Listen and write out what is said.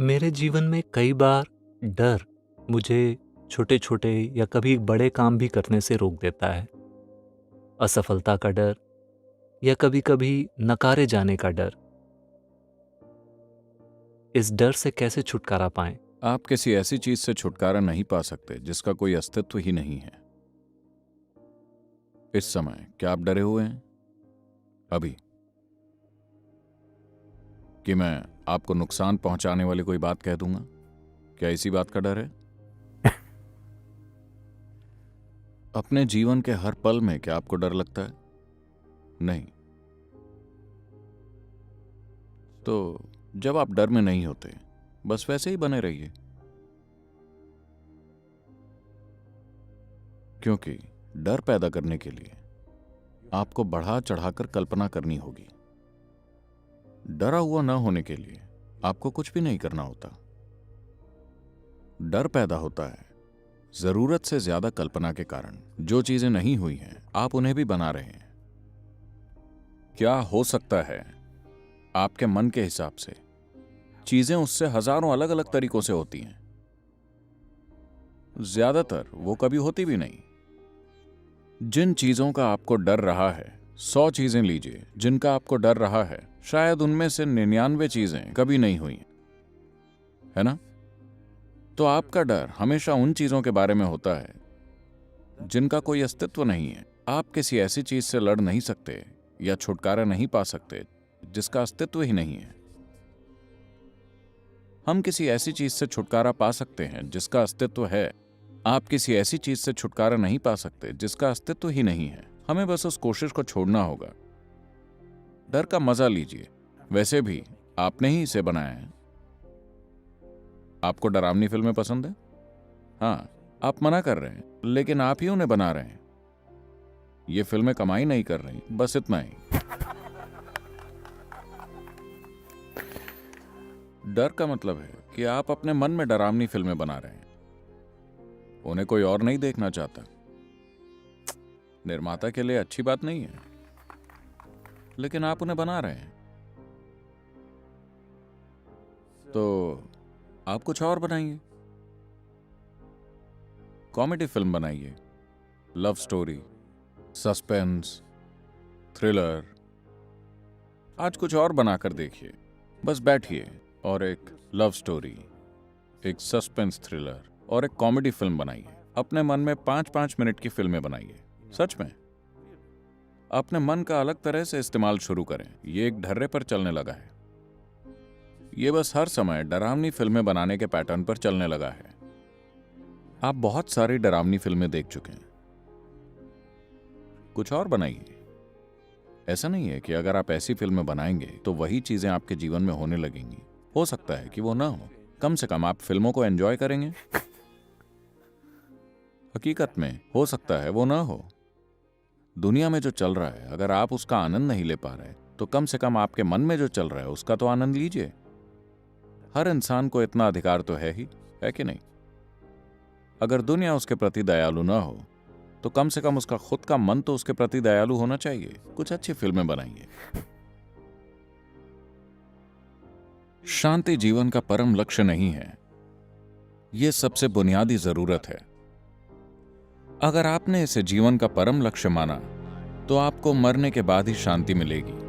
मेरे जीवन में कई बार डर मुझे छोटे छोटे या कभी बड़े काम भी करने से रोक देता है। असफलता का डर या कभी कभी नकारे जाने का डर। इस डर से कैसे छुटकारा पाएं? आप किसी ऐसी चीज से छुटकारा नहीं पा सकते जिसका कोई अस्तित्व ही नहीं है। इस समय क्या आप डरे हुए हैं? अभी कि मैं आपको नुकसान पहुंचाने वाली कोई बात कह दूंगा, क्या इसी बात का डर है? अपने जीवन के हर पल में क्या आपको डर लगता है? नहीं। तो जब आप डर में नहीं होते, बस वैसे ही बने रहिए, क्योंकि डर पैदा करने के लिए आपको बढ़ा चढ़ाकर कल्पना करनी होगी। डरा हुआ न होने के लिए आपको कुछ भी नहीं करना होता। डर पैदा होता है जरूरत से ज्यादा कल्पना के कारण। जो चीजें नहीं हुई हैं, आप उन्हें भी बना रहे हैं। क्या हो सकता है आपके मन के हिसाब से चीजें उससे हजारों अलग अलग तरीकों से होती हैं। ज्यादातर वो कभी होती भी नहीं। जिन चीजों का आपको डर रहा है, 100 चीजें लीजिए जिनका आपको डर रहा है, शायद उनमें से 99 चीजें कभी नहीं हुई, है ना? तो आपका डर हमेशा उन चीजों के बारे में होता है जिनका कोई अस्तित्व नहीं है। आप किसी ऐसी चीज से लड़ नहीं सकते या छुटकारा नहीं पा सकते जिसका अस्तित्व ही नहीं है। हम किसी ऐसी चीज से छुटकारा पा सकते हैं जिसका अस्तित्व है। आप किसी ऐसी चीज से छुटकारा नहीं पा सकते जिसका अस्तित्व ही नहीं है। हमें बस उस कोशिश को छोड़ना होगा। डर का मजा लीजिए। वैसे भी आपने ही इसे बनाया है। आपको डरावनी फिल्में पसंद है? हाँ, आप मना कर रहे हैं, लेकिन आप ही उन्हें बना रहे हैं। ये फिल्में कमाई नहीं कर रही, बस इतना ही। डर का मतलब है कि आप अपने मन में डरावनी फिल्में बना रहे हैं। उन्हें कोई और नहीं देखना चाहता। निर्माता के लिए अच्छी बात नहीं है, लेकिन आप उन्हें बना रहे हैं। तो आप कुछ और बनाइए। कॉमेडी फिल्म बनाइए, लव स्टोरी, सस्पेंस, थ्रिलर। आज कुछ और बनाकर देखिए। बस बैठिए और एक लव स्टोरी, एक सस्पेंस थ्रिलर और एक कॉमेडी फिल्म बनाइए। अपने मन में 5-5 मिनट की फिल्में बनाइए। सच में अपने मन का अलग तरह से इस्तेमाल शुरू करें। ये एक ढर्रे पर चलने लगा है। ये बस हर समय डरावनी फिल्में बनाने के पैटर्न पर चलने लगा है। आप बहुत सारी डरावनी फिल्में देख चुके हैं। कुछ और बनाइए। ऐसा नहीं है कि अगर आप ऐसी फिल्में बनाएंगे तो वही चीजें आपके जीवन में होने लगेंगी। हो सकता है कि वो ना हो। कम से कम आप फिल्मों को एंजॉय करेंगे। हकीकत में हो सकता है वो ना हो। दुनिया में जो चल रहा है, अगर आप उसका आनंद नहीं ले पा रहे, तो कम से कम आपके मन में जो चल रहा है उसका तो आनंद लीजिए। हर इंसान को इतना अधिकार तो है ही, है कि नहीं? अगर दुनिया उसके प्रति दयालु ना हो, तो कम से कम उसका खुद का मन तो उसके प्रति दयालु होना चाहिए। कुछ अच्छी फिल्में बनाइए। शांति जीवन का परम लक्ष्य नहीं है, यह सबसे बुनियादी जरूरत है। अगर आपने इसे जीवन का परम लक्ष्य माना, तो आपको मरने के बाद ही शांति मिलेगी।